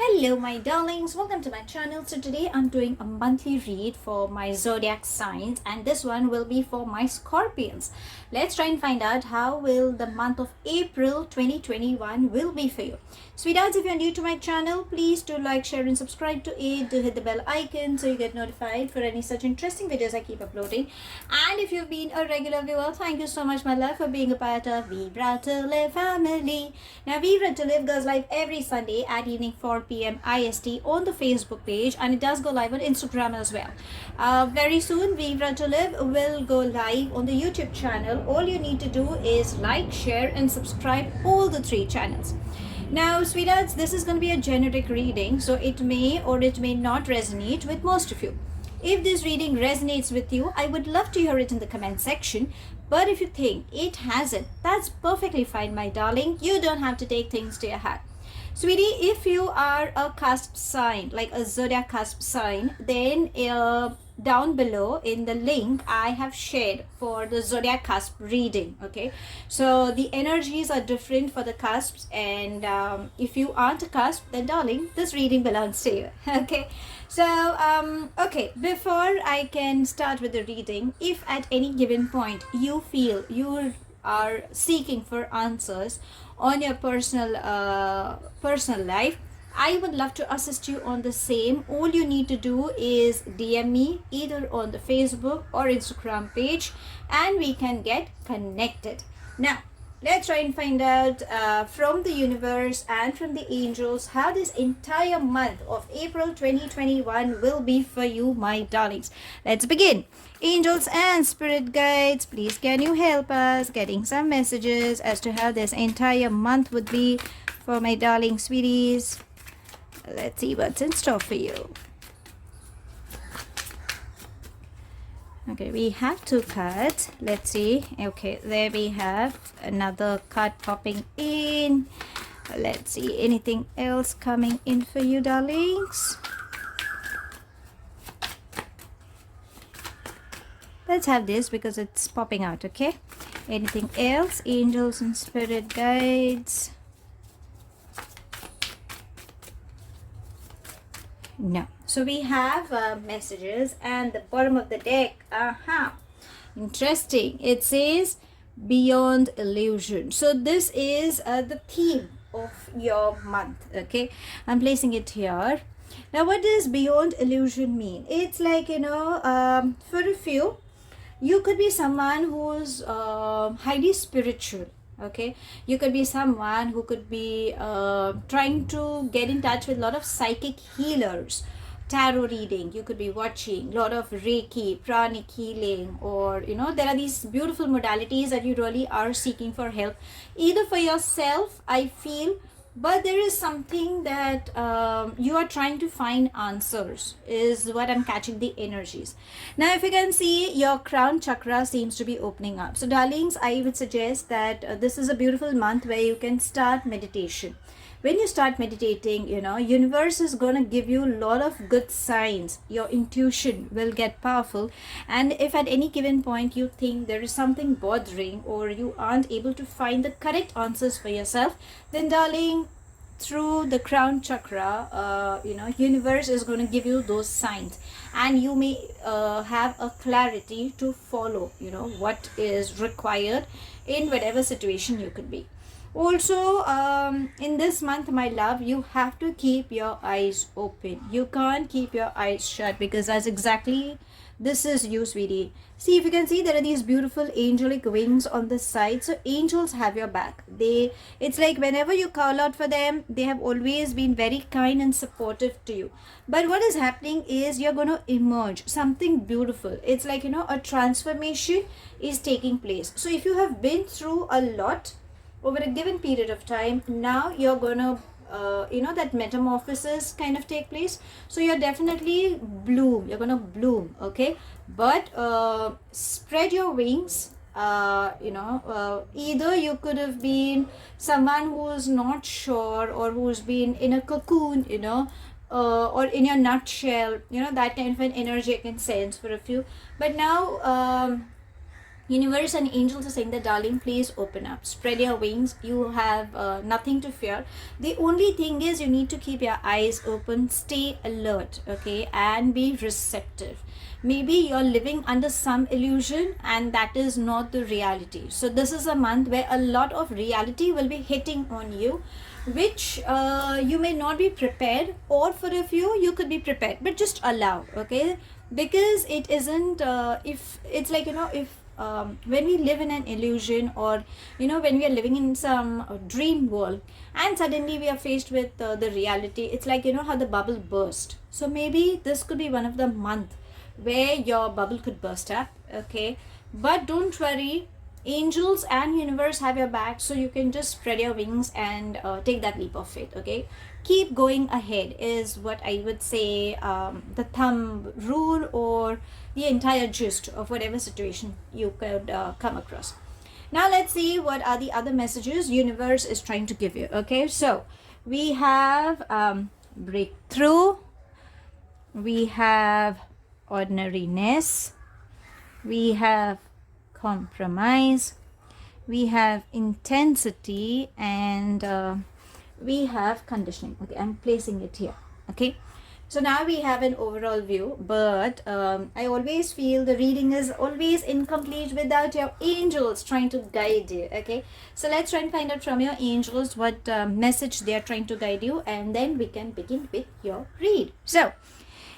Hello my darlings, welcome to my channel. So today I'm doing a monthly read for my zodiac signs, and this one will be for my Scorpions. Let's try and find out how will the month of April 2021 will be for you. Sweethearts, if you're new to my channel, please do like, share and subscribe to it. Do hit the bell icon so you get notified for any such interesting videos I keep uploading. And if you've been a regular viewer, thank you so much my love for being a part of Vivre to Live family. Now Vivre to Live goes live every Sunday at evening 4 p.m. IST on the Facebook page, and it does go live on Instagram as well. Very soon Vivre to Live will go live on the YouTube channel. All you need to do is like, share and subscribe all the three channels. Now sweethearts, this is going to be a generic reading, so it may or it may not resonate with most of you. If this reading resonates with you, I would love to hear it in the comment section. But if you think it hasn't, that's perfectly fine my darling. You don't have to take things to your heart. Sweetie, if you are a cusp sign, like a zodiac cusp sign, then down below in the link I have shared for the zodiac cusp reading. Okay, so the energies are different for the cusps, and if you aren't a cusp, then darling, this reading belongs to you. Okay, so okay, before I can start with the reading, if at any given point you feel you are seeking for answers on your personal life, I would love to assist you on the same. All you need to do is DM me either on the Facebook or Instagram page, and we can get connected. Now let's try and find out from the universe and from the angels how this entire month of April 2021 will be for you my darlings. Let's begin. Angels and spirit guides, please can you help us getting some messages as to how this entire month would be for my darling sweeties. Let's see what's in store for you. Okay, we have two cards. Let's see. Okay, there we have another card popping in. Let's see anything else coming in for you darlings. Let's have this because it's popping out. Okay, anything else? Angels and spirit guides. No. So we have messages, and the bottom of the deck, interesting, it says beyond illusion. So this is the theme of your month. Okay, I'm placing it here. Now what does beyond illusion mean? It's like, for a few, you could be someone who's highly spiritual. Okay, you could be someone who could be trying to get in touch with a lot of psychic healers, tarot reading. You could be watching a lot of Reiki, pranic healing, or there are these beautiful modalities that you really are seeking for help, either for yourself, I feel, but there is something that you are trying to find answers, is what I'm catching the energies. Now if you can see, your crown chakra seems to be opening up. So darlings, I would suggest that this is a beautiful month where you can start meditation. When you start meditating, universe is going to give you a lot of good signs. Your intuition will get powerful, and if at any given point you think there is something bothering or you aren't able to find the correct answers for yourself, then darling, through the crown chakra, universe is going to give you those signs, and you may have a clarity to follow what is required in whatever situation you could be. Also, in this month my love, you have to keep your eyes open. You can't keep your eyes shut, because that's exactly, this is you sweetie. See, if you can see, there are these beautiful angelic wings on the side. So angels have your back. It's like whenever you call out for them, they have always been very kind and supportive to you. But what is happening is you're going to emerge something beautiful. It's like, a transformation is taking place. So if you have been through a lot over a given period of time, now you're gonna that metamorphosis kind of take place. So you're definitely you're gonna bloom. Okay, but spread your wings. Either you could have been someone who's not sure, or who's been in a cocoon, or in your nutshell, that kind of an energy I can sense for a few. But now Universe and angels are saying that, darling, please open up, spread your wings. You have nothing to fear. The only thing is you need to keep your eyes open, stay alert, okay, and be receptive. Maybe you're living under some illusion and that is not the reality. So this is a month where a lot of reality will be hitting on you, which you may not be prepared, or for a few you could be prepared, but just allow, okay, because it isn't if it's like, if when we live in an illusion, or when we are living in some dream world, and suddenly we are faced with the reality, it's like, how the bubble burst. So maybe this could be one of the month where your bubble could burst up, okay, but don't worry, angels and universe have your back, so you can just spread your wings and take that leap of faith, okay. Keep going ahead is what I would say, the thumb rule, or the entire gist of whatever situation you could come across. Now let's see what are the other messages universe is trying to give you, okay. So we have breakthrough, we have ordinariness, we have compromise, we have intensity, and we have conditioning. Okay, I'm placing it here, okay. So now we have an overall view, but I always feel the reading is always incomplete without your angels trying to guide you, okay. So let's try and find out from your angels what message they are trying to guide you, and then we can begin with your read. So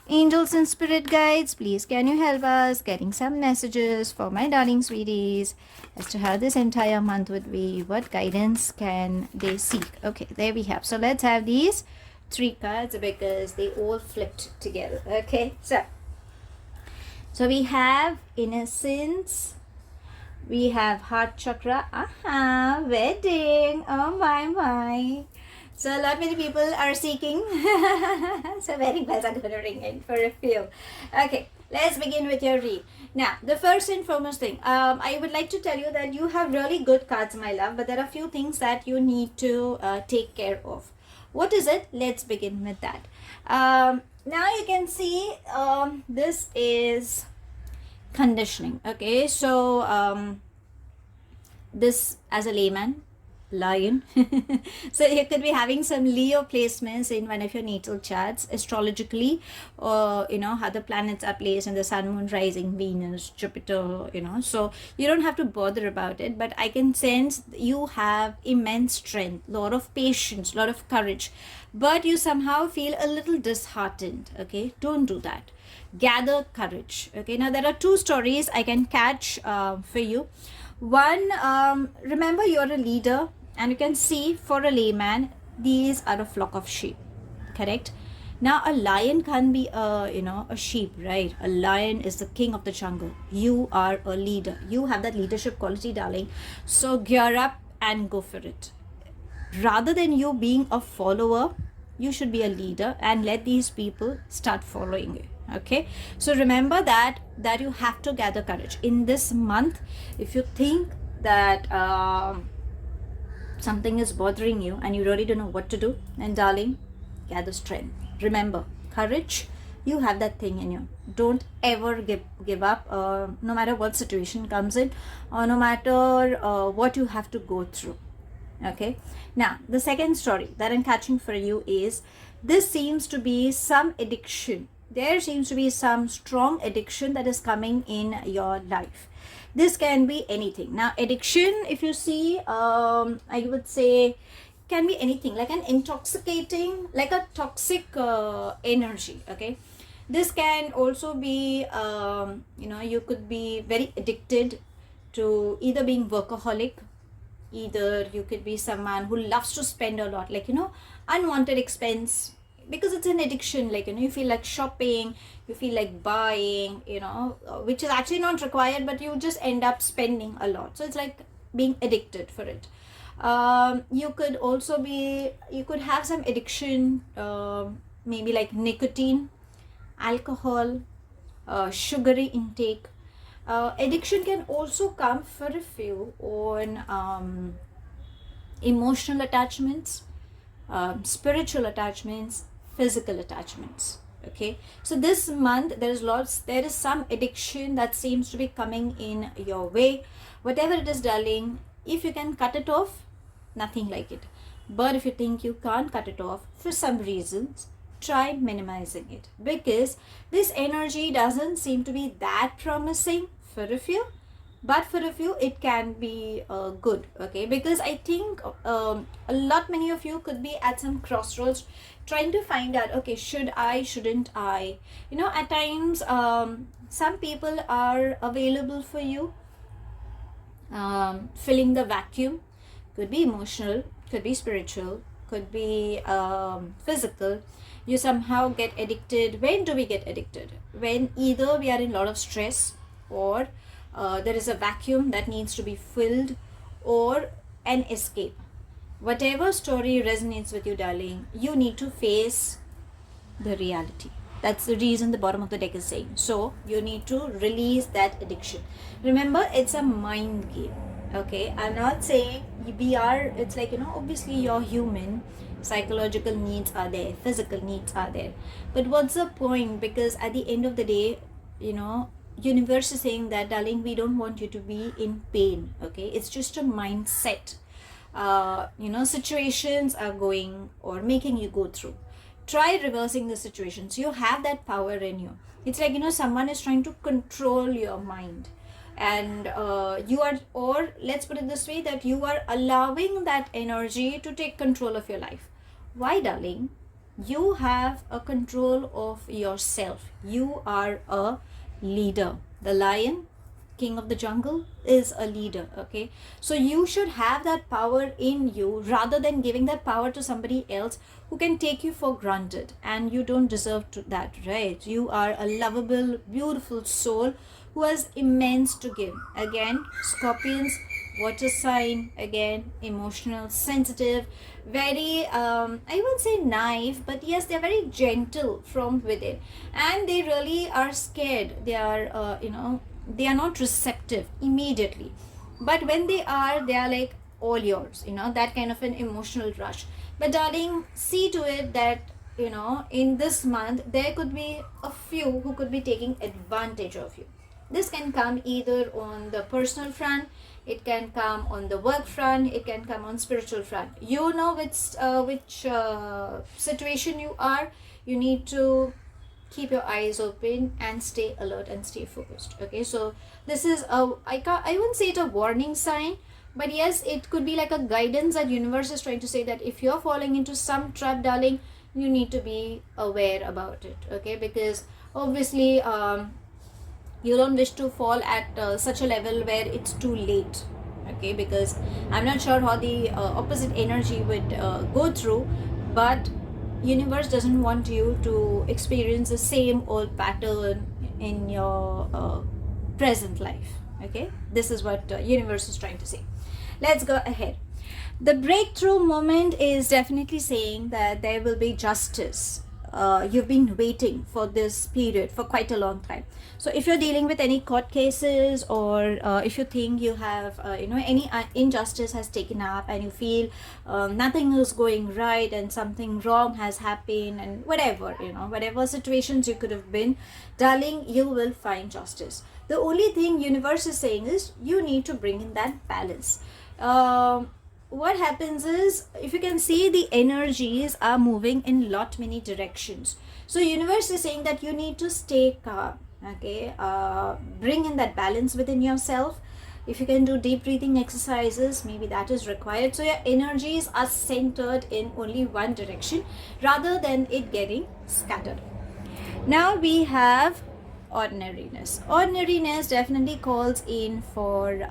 angels and spirit guides, please can you help us getting some messages for my darling sweeties as to how this entire month would be, what guidance can they seek. Okay, there we have. So let's have these 3 cards because they all flipped together, okay. So we have innocence, we have heart chakra, wedding, oh my. So a lot many people are seeking. So very bells are going to ring in for a few. Okay, let's begin with your read. Now, the first and foremost thing, I would like to tell you that you have really good cards, my love, but there are a few things that you need to take care of. What is it? Let's begin with that. Now you can see this is conditioning. Okay, so this as a layman, lion. So you could be having some Leo placements in one of your natal charts astrologically, or how the planets are placed in the sun, moon, rising, Venus, Jupiter, so you don't have to bother about it, but I can sense you have immense strength, lot of patience, lot of courage, but you somehow feel a little disheartened. Okay, don't do that, gather courage. Okay, now there are 2 stories I can catch for you. One, remember you're a leader, and you can see for a layman, these are a flock of sheep, correct? Now a lion can't be a sheep, right? A lion is the king of the jungle. You are a leader, you have that leadership quality, darling, so gear up and go for it. Rather than you being a follower, you should be a leader and let these people start following you. Okay, so remember that you have to gather courage in this month. If you think that something is bothering you and you really don't know what to do, then darling, gather strength. Remember, courage, you have that thing in you. Don't ever give up, no matter what situation comes in, or no matter what you have to go through. Okay, now the second story that I'm catching for you is, this seems to be some addiction. There seems to be some strong addiction that is coming in your life. This can be anything. Now addiction, if you see, I would say can be anything, like an intoxicating, like a toxic energy. Okay, this can also be you could be very addicted to either being workaholic, either you could be someone who loves to spend a lot, like unwanted expense, because it's an addiction, like you feel like shopping, you feel like buying, which is actually not required, but you just end up spending a lot, so it's like being addicted for it. You could also be, you could have some addiction, maybe like nicotine, alcohol, sugary intake. Addiction can also come for a few on emotional attachments, spiritual attachments, physical attachments. Okay, so this month there is some addiction that seems to be coming in your way. Whatever it is, darling, if you can cut it off, nothing like it. But if you think you can't cut it off for some reasons, try minimizing it, because this energy doesn't seem to be that promising for a few, but for a few it can be good. Okay, because I think many of you could be at some crossroads trying to find out, okay, should I, shouldn't I? At times some people are available for you, filling the vacuum. Could be emotional, could be spiritual, could be physical. You somehow get addicted. When do we get addicted? When either we are in a lot of stress, or there is a vacuum that needs to be filled, or an escape. Whatever story resonates with you, darling, you need to face the reality. That's the reason the bottom of the deck is saying. So you need to release that addiction. Remember, it's a mind game. Okay, I'm not saying it's like, obviously you're human, psychological needs are there, physical needs are there, but what's the point? Because at the end of the day, universe is saying that, darling, we don't want you to be in pain. Okay, it's just a mindset. Situations are going or making you go through. Try reversing the situations. You have that power in you. It's like, someone is trying to control your mind, and you are, or let's put it this way, that you are allowing that energy to take control of your life. Why, darling? You have a control of yourself. You are a leader. The lion, king of the jungle, is a leader. Okay, so you should have that power in you, rather than giving that power to somebody else who can take you for granted, and you don't deserve that, right? You are a lovable, beautiful soul who has immense to give. Again, Scorpions, water sign, again, emotional, sensitive, very I won't say naive, but yes, they're very gentle from within, and they really are scared. They are they are not receptive immediately, but when they are like all yours, that kind of an emotional rush. But darling, see to it that in this month there could be a few who could be taking advantage of you. This can come either on the personal front, it can come on the work front, it can come on spiritual front. You know which situation you are. You need to keep your eyes open and stay alert and stay focused. Okay, so this is I wouldn't say it a warning sign, but yes, it could be like a guidance that universe is trying to say that if you're falling into some trap, darling, you need to be aware about it. Okay, because obviously you don't wish to fall at such a level where it's too late. Okay, because I'm not sure how the opposite energy would go through, but universe doesn't want you to experience the same old pattern in your present life. Okay, this is what universe is trying to say. Let's go ahead. The breakthrough moment is definitely saying that there will be justice. You've been waiting for this period for quite a long time. So if you're dealing with any court cases, or if you think you have any injustice has taken up, and you feel nothing is going right and something wrong has happened, and whatever situations you could have been, darling, you will find justice. The only thing universe is saying is you need to bring in that balance. What happens is, if you can see, the energies are moving in many directions. So universe is saying that you need to stay calm. Okay, bring in that balance within yourself. If you can do deep breathing exercises, maybe that is required, so your energies are centered in only one direction rather than it getting scattered. Now we have ordinariness. Ordinariness definitely calls in for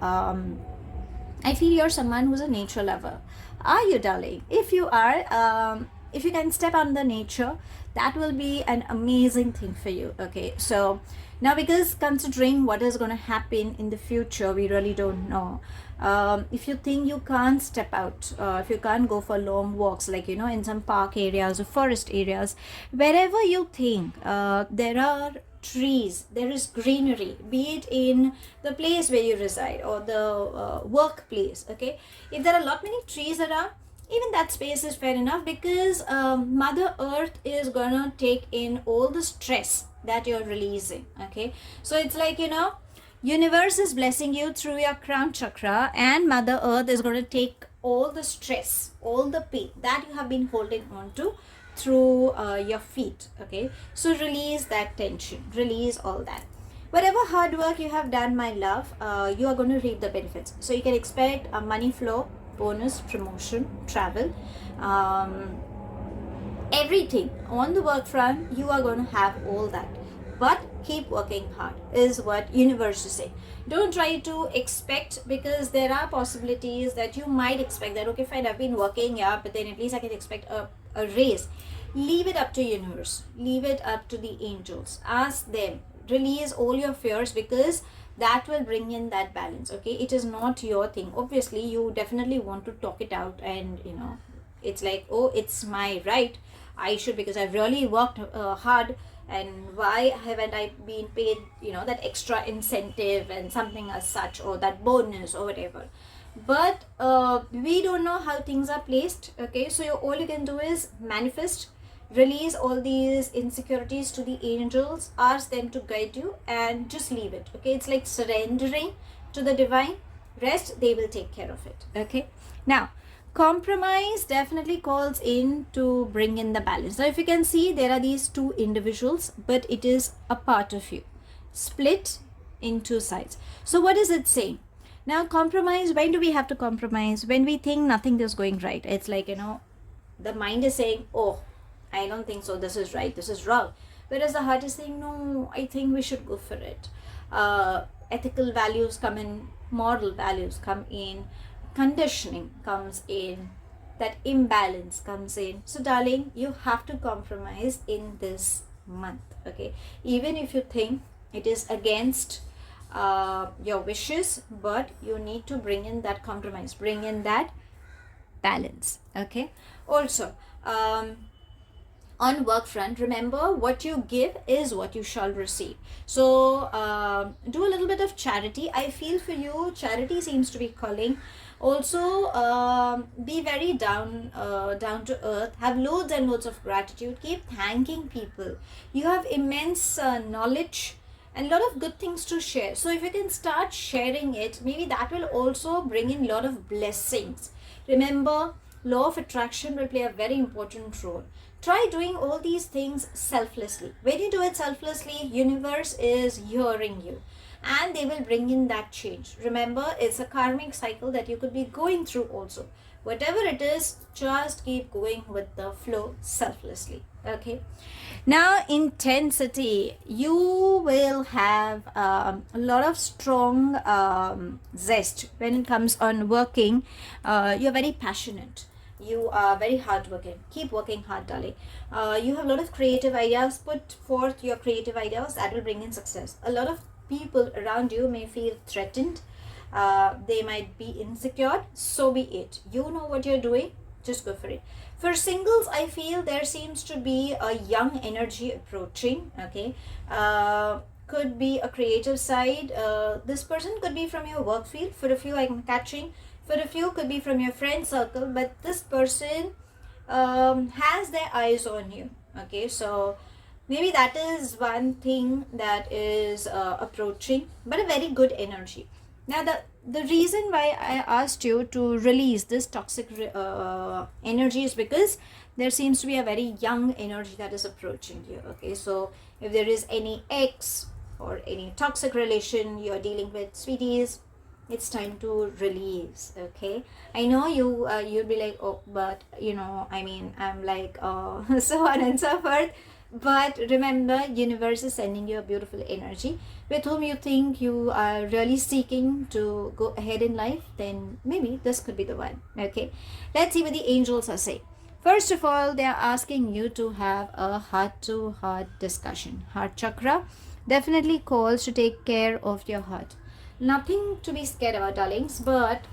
I feel you're someone who's a nature lover. Are you, darling? If you are, if you can step on the nature, that will be an amazing thing for you. Okay, so now, because considering what is going to happen in the future, we really don't know. If you think you can't step out, if you can't go for long walks, like in some park areas or forest areas, wherever you think there are trees, there is greenery, be it in the place where you reside or the workplace. Okay, if there are many trees around, even that space is fair enough, because Mother Earth is gonna take in all the stress that you're releasing. Okay, so it's like, universe is blessing you through your crown chakra, and Mother Earth is going to take all the stress, all the pain that you have been holding on to through your feet. Okay, so release that tension, release all that. Whatever hard work you have done, my love, you are going to reap the benefits. So you can expect a money flow, bonus, promotion, travel, everything on the work front. You are going to have all that, but keep working hard is what universe is saying. Don't try to expect, because there are possibilities that you might expect that, okay fine, I've been working, yeah, but then at least I can expect a raise. Leave it up to universe, leave it up to the angels, ask them, release all your fears, because that will bring in that balance. Okay, it is not your thing. Obviously you definitely want to talk it out, and it's like, oh, it's my right, I should, because I've really worked hard, and why haven't I been paid that extra incentive and something as such, or that bonus or whatever. But we don't know how things are placed. Okay, so all you can do is manifest, release all these insecurities to the angels, ask them to guide you, and just leave it. Okay, it's like surrendering to the divine. Rest, they will take care of it. Okay, now compromise definitely calls in to bring in the balance. Now if you can see, there are these two individuals, but it is a part of you split in two sides. So what is it saying? Now compromise, when do we have to compromise? When we think nothing is going right. It's like, the mind is saying, oh, I don't think so, this is right, this is wrong, whereas the heart is saying, no, I think we should go for it. Ethical values come in, moral values come in, conditioning comes in, that imbalance comes in. So darling, you have to compromise in this month. Okay, even if you think it is against your wishes, but you need to bring in that compromise, bring in that balance. Okay, also on work front, remember, what you give is what you shall receive. So do a little bit of charity. I feel for you, charity seems to be calling. Also be very down to earth, have loads and loads of gratitude, keep thanking people. You have immense knowledge and a lot of good things to share. So if you can start sharing it, maybe that will also bring in a lot of blessings. Remember, law of attraction will play a very important role. Try doing all these things selflessly. When you do it selflessly, universe is hearing you, and they will bring in that change. Remember, it's a karmic cycle that you could be going through also. Whatever it is, just keep going with the flow selflessly. Okay, now intensity, you will have a lot of strong zest when it comes on working. You're very passionate, you are very hardworking. Keep working hard, darling. You have a lot of creative ideas. Put forth your creative ideas, that will bring in success. A lot of people around you may feel threatened, they might be insecure. So be it, you know what you're doing, just go for it. For singles, I feel there seems to be a young energy approaching. Okay, could be a creative side. This person could be from your work field. For a few, I'm catching, for a few could be from your friend circle, but this person has their eyes on you. Okay, so maybe that is one thing that is approaching, but a very good energy. Now the reason why I asked you to release this toxic energy is because there seems to be a very young energy that is approaching you. Okay, so if there is any ex or any toxic relation you're dealing with, sweeties, it's time to release. Okay, I know you'll be like, oh, but I'm like so on and so forth. But remember, universe is sending you a beautiful energy with whom you think you are really seeking to go ahead in life. Then maybe this could be the one. Okay, let's see what the angels are saying. First of all, they are asking you to have a heart-to-heart discussion. Heart chakra definitely calls to take care of your heart. Nothing to be scared about, darlings, but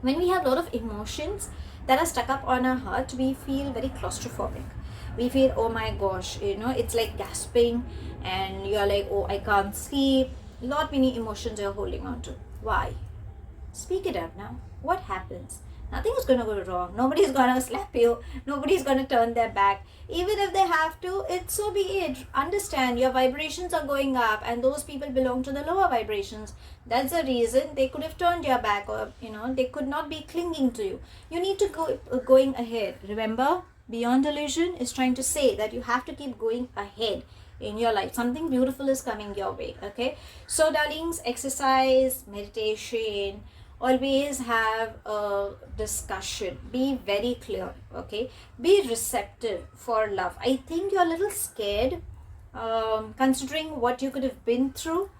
when we have a lot of emotions that are stuck up on our heart, we feel very claustrophobic. We feel, oh my gosh, it's like gasping, and you're like, oh, I can't sleep. Lot many emotions you're holding on to. Why? Speak it out now. What happens? Nothing is going to go wrong. Nobody's going to slap you. Nobody's going to turn their back. Even if they have to, it's so be it. Understand, your vibrations are going up and those people belong to the lower vibrations. That's the reason they could have turned your back, or they could not be clinging to you. You need to go going ahead. Remember, Beyond Illusion is trying to say that you have to keep going ahead in your life. Something beautiful is coming your way. Okay, so darlings, exercise, meditation, always have a discussion, be very clear. Okay, be receptive for love. I think you're a little scared, considering what you could have been through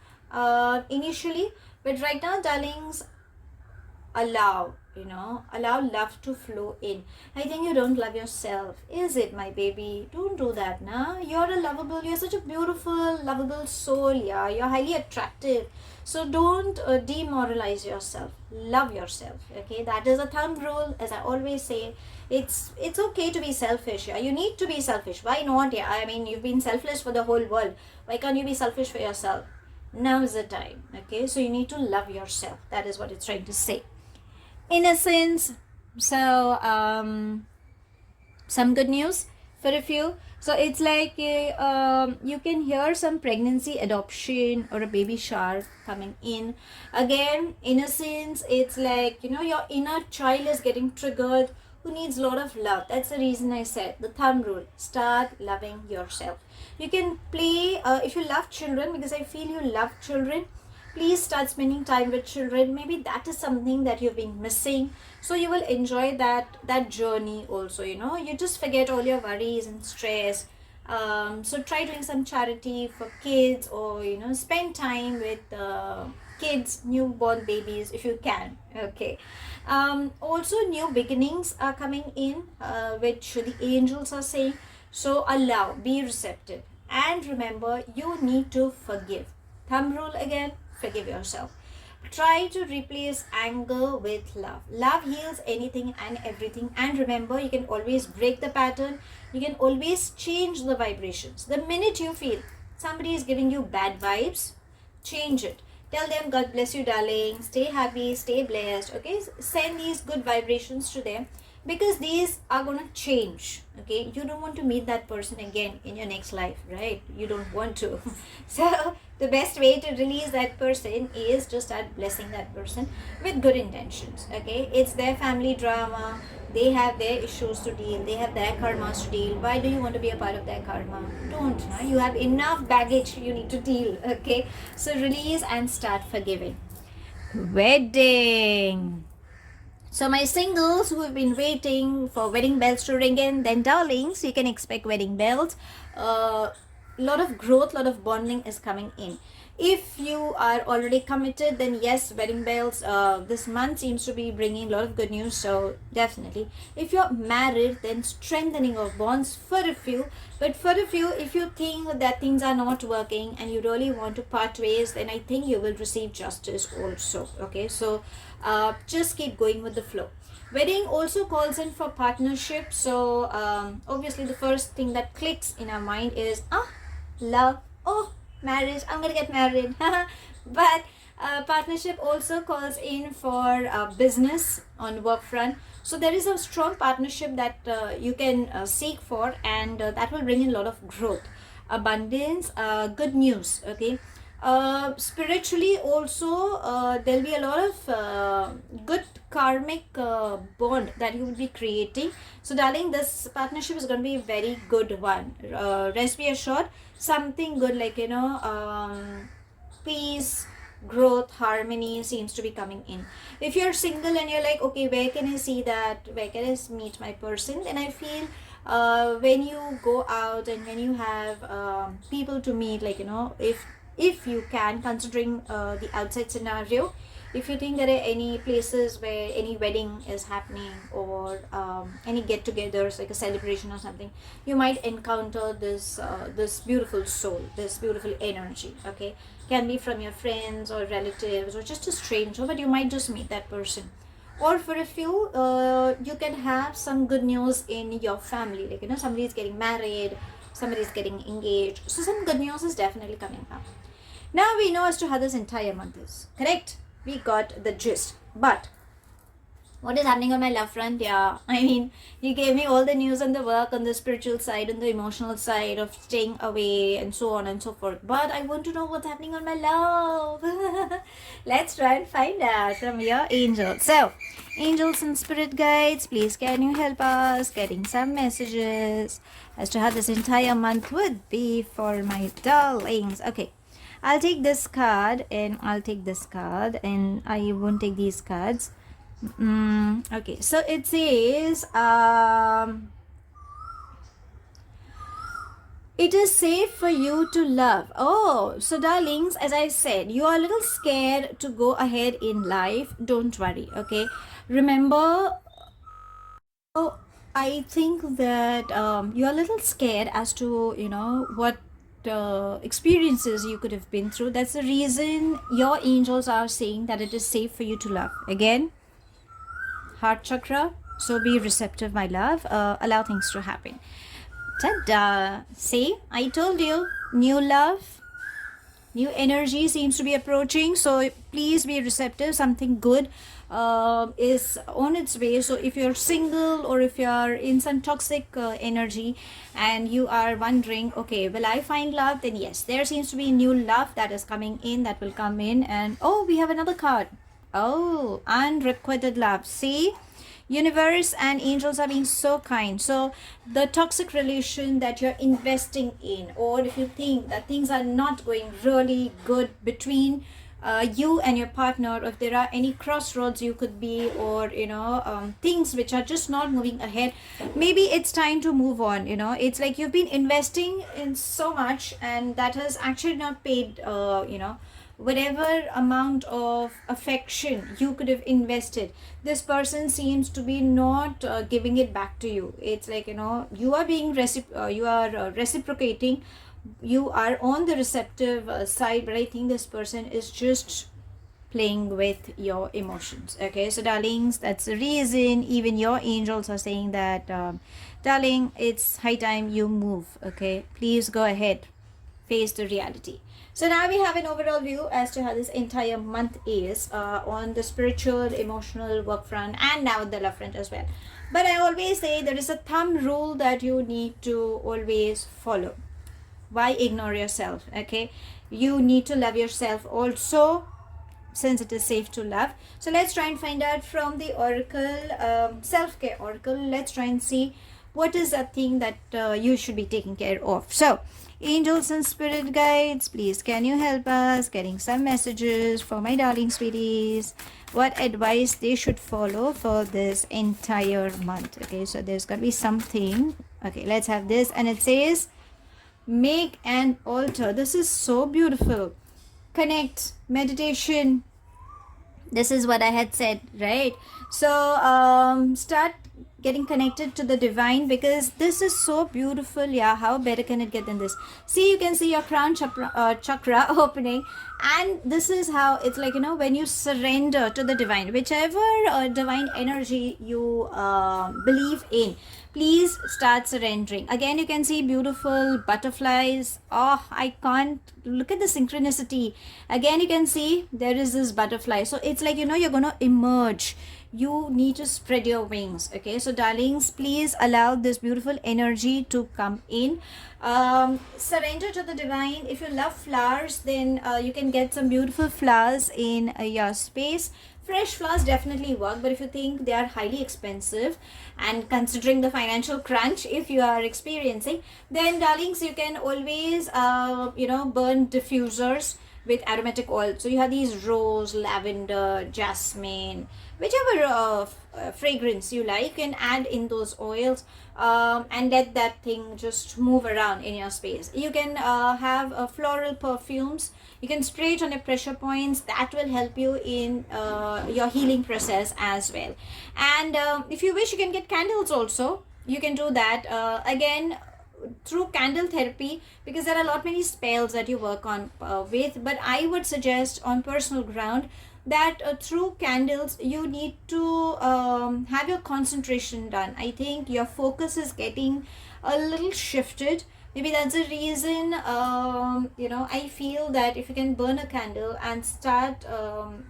initially, but right now, darlings, allow love to flow in. I think you don't love yourself, is it, my baby? Don't do that now. You're such a beautiful, lovable soul. Yeah, you're highly attractive, so don't demoralize yourself. Love yourself. Okay, that is a thumb rule. As I always say, it's okay to be selfish. Yeah, you need to be selfish. Why not? Yeah, I mean, you've been selfless for the whole world. Why can't you be selfish for yourself? Now is the time. Okay, so you need to love yourself. That is what it's trying to say. Innocence. So some good news for a few. So it's like you can hear some pregnancy, adoption, or a baby shower coming in. Again, innocence, it's like your inner child is getting triggered, who needs a lot of love. That's the reason I said the thumb rule: start loving yourself. You can play if you love children, because I feel you love children. Please start spending time with children. Maybe that is something that you've been missing, so you will enjoy that journey also. You just forget all your worries and stress. So try doing some charity for kids, or spend time with kids, newborn babies, if you can. Okay. Also, new beginnings are coming in, which the angels are saying. So allow, be receptive, and remember, you need to forgive. Thumb rule again: forgive yourself. Try to replace anger with love. Love heals anything and everything. And remember, you can always break the pattern. You can always change the vibrations. The minute you feel somebody is giving you bad vibes, change it. Tell them, God bless you, darling. Stay happy, stay blessed. Okay, send these good vibrations to them, because these are going to change. Okay, you don't want to meet that person again in your next life, right? You don't want to. So the best way to release that person is to start blessing that person with good intentions. Okay, it's their family drama, they have their issues to deal, they have their karmas to deal. Why do you want to be a part of their karma? Don't. You have enough baggage you need to deal. Okay, so release and start forgiving. Wedding. So my singles who have been waiting for wedding bells to ring in, then darlings, you can expect wedding bells. Lot of growth, lot of bonding is coming in. If you are already committed, then yes, wedding bells this month seems to be bringing a lot of good news. So definitely, if you're married, then strengthening of bonds for a few. But for a few, if you think that things are not working and you really want to part ways, then I think you will receive justice also. Okay, so just keep going with the flow. Wedding also calls in for partnership. So obviously the first thing that clicks in our mind is love, marriage, I'm gonna get married. But partnership also calls in for business on work front. So there is a strong partnership that you can seek for, and that will bring in a lot of growth, abundance, good news. Okay, spiritually also there'll be a lot of good karmic bond that you will be creating. So darling, this partnership is going to be a very good one. Rest be assured, something good, like peace, growth, harmony seems to be coming in. If you're single and you're like, okay, where can I see that, where can I meet my person, then I feel when you go out and when you have people to meet, like if you can, considering the outside scenario, if you think there are any places where any wedding is happening, or any get-togethers, like a celebration or something, you might encounter this beautiful soul, this beautiful energy. Okay, can be from your friends or relatives or just a stranger, but you might just meet that person. Or for a few, you can have some good news in your family, like somebody is getting married, somebody is getting engaged. So some good news is definitely coming up. Now we know as to how this entire month is, correct? We got the gist. But What is happening on my love front? Yeah, I mean, you gave me all the news on the work, on the spiritual side, on the emotional side of staying away and so on and so forth. But I want to know what's happening on my love. Let's try and find out from your angels. So, angels and spirit guides, please can you help us getting some messages as to how this entire month would be for my darlings. Okay. I'll take this card and I'll take this card and I won't take these cards. Okay, so it says it is safe for you to love. Oh, so darlings, as I said, you are a little scared to go ahead in life. Don't worry, okay? Remember, I think that you're a little scared as to, what experiences you could have been through. That's the reason your angels are saying that it is safe for you to love. Again, heart chakra, so be receptive, my love. Allow things to happen. Ta-da! See, I told you, new love, new energy seems to be approaching, so please be receptive. Something good is on its way. So if you're single or if you're in some toxic energy and you are wondering, okay, will I find love? Then yes, there seems to be new love that is coming in, that will come in. And oh, we have another card. Oh, unrequited love. See, universe and angels are being so kind. So the toxic relation that you're investing in, or if you think that things are not going really good between you and your partner, or if there are any crossroads you could be, or things which are just not moving ahead, maybe it's time to move on. It's like you've been investing in so much and that has actually not paid whatever amount of affection you could have invested. This person seems to be not giving it back to you. It's like you are being reciprocating, you are on the receptive side, but I think this person is just playing with your emotions. Okay, so darlings, that's the reason even your angels are saying that darling, it's high time you move. Okay, please go ahead, face the reality. So now we have an overall view as to how this entire month is on the spiritual, emotional, work front, and now the love front as well. But I always say there is a thumb rule that you need to always follow. Why ignore yourself? Okay, you need to love yourself also, since it is safe to love. So let's try and find out from the oracle, self-care oracle. Let's try and see what is a thing that you should be taking care of. So angels and spirit guides, please can you help us getting some messages for my darling sweeties, what advice they should follow for this entire month. Okay, so there's got to be something. Okay, let's have this, and it says make an altar. This is so beautiful. Connect, meditation. This is what I had said, right? So start getting connected to the divine, because this is so beautiful. Yeah, how better can it get than this? See, you can see your crown chakra opening, and this is how it's like, when you surrender to the divine, whichever divine energy you believe in, please start surrendering. Again, you can see beautiful butterflies. Oh, I can't look at the synchronicity. Again, you can see there is this butterfly. So it's like, you're going to emerge. You need to spread your wings. Okay, so darlings, please allow this beautiful energy to come in. Surrender to the divine. If you love flowers, then you can get some beautiful flowers in your space. Fresh flowers definitely work, but if you think they are highly expensive, and considering the financial crunch if you are experiencing, then darlings, you can always burn diffusers with aromatic oil. So you have these rose, lavender, jasmine, whichever fragrance you like, you can add in those oils and let that thing just move around in your space. You can have floral perfumes. You can spray it on your pressure points. That will help you in your healing process as well. And if you wish, you can get candles also. You can do that. Again, through candle therapy, because there are a lot many spells that you work on with, but I would suggest on personal ground that through candles you need to have your concentration done. I think your focus is getting a little shifted Maybe that's the reason, I feel that if you can burn a candle and start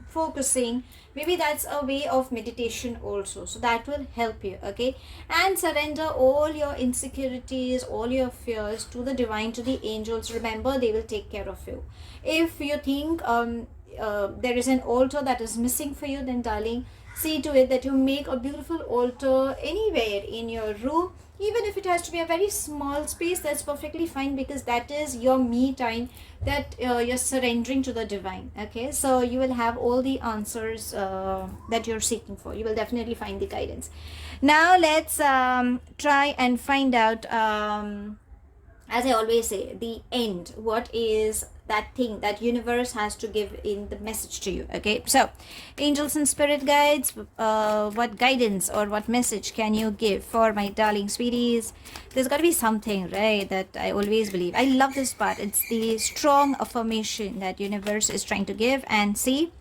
focusing, maybe that's a way of meditation also. So that will help you, okay? And surrender all your insecurities, all your fears to the divine, to the angels. Remember, they will take care of you. If you think there is an altar that is missing for you, then darling, see to it that you make a beautiful altar anywhere in your room. Even if it has to be a very small space, that's perfectly fine, because that is your me time, that you're surrendering to the divine. Okay, so you will have all the answers that you're seeking for. You will definitely find the guidance. Now let's try and find out, as I always say, the end. What is that thing that universe has to give in the message to you? Okay, so angels and spirit guides, what guidance or what message can you give for my darling sweeties? There's got to be something, right, that I always believe. I love this part. It's the strong affirmation that universe is trying to give. And see,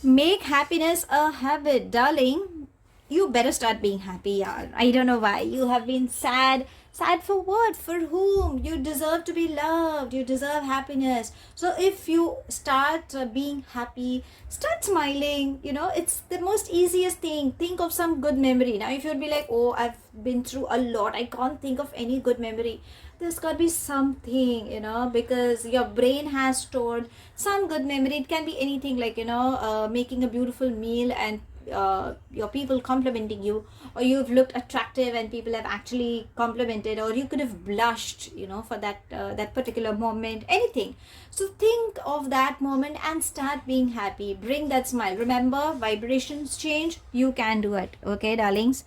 make happiness a habit, darling. You better start being happy, yeah. I don't know why you have been sad. Sad for what? For whom? You deserve to be loved. You deserve happiness. So if you start being happy, start smiling. It's the most easiest thing. Think of some good memory. Now if you'd be like, oh, I've been through a lot, I can't think of any good memory, there's got to be something, because your brain has stored some good memory. It can be anything, like making a beautiful meal and your people complimenting you, or you've looked attractive and people have actually complimented, or you could have blushed, for that particular moment, anything. So think of that moment and start being happy. Bring that smile. Remember, vibrations change. You can do it. Okay, darlings.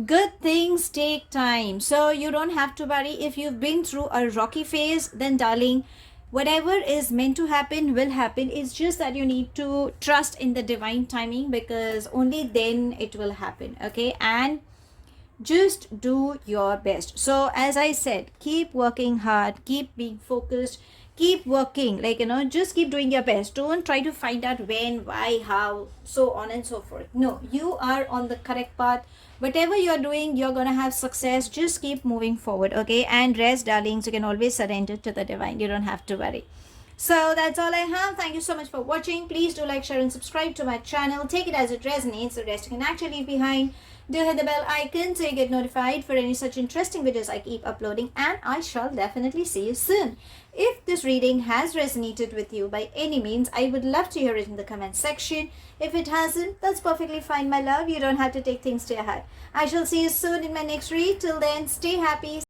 Good things take time, so you don't have to worry. If you've been through a rocky phase, then darling, whatever is meant to happen will happen. It's just that you need to trust in the divine timing, because only then it will happen. Okay, and just do your best. So as I said, keep working hard, keep being focused, keep working, just keep doing your best. Don't try to find out when, why, how, so on and so forth. No, you are on the correct path. Whatever you're doing, you're gonna have success. Just keep moving forward. Okay, and rest, darlings. You can always surrender to the divine. You don't have to worry. So that's all I have. Thank you so much for watching. Please do like, share and subscribe to my channel. Take it as it resonates. The rest you can actually leave behind. Do hit the bell icon so you get notified for any such interesting videos I keep uploading, and I shall definitely see you soon. If this reading has resonated with you by any means, I would love to hear it in the comment section. If it hasn't, that's perfectly fine, my love. You don't have to take things to your heart. I shall see you soon in my next read. Till then, stay happy.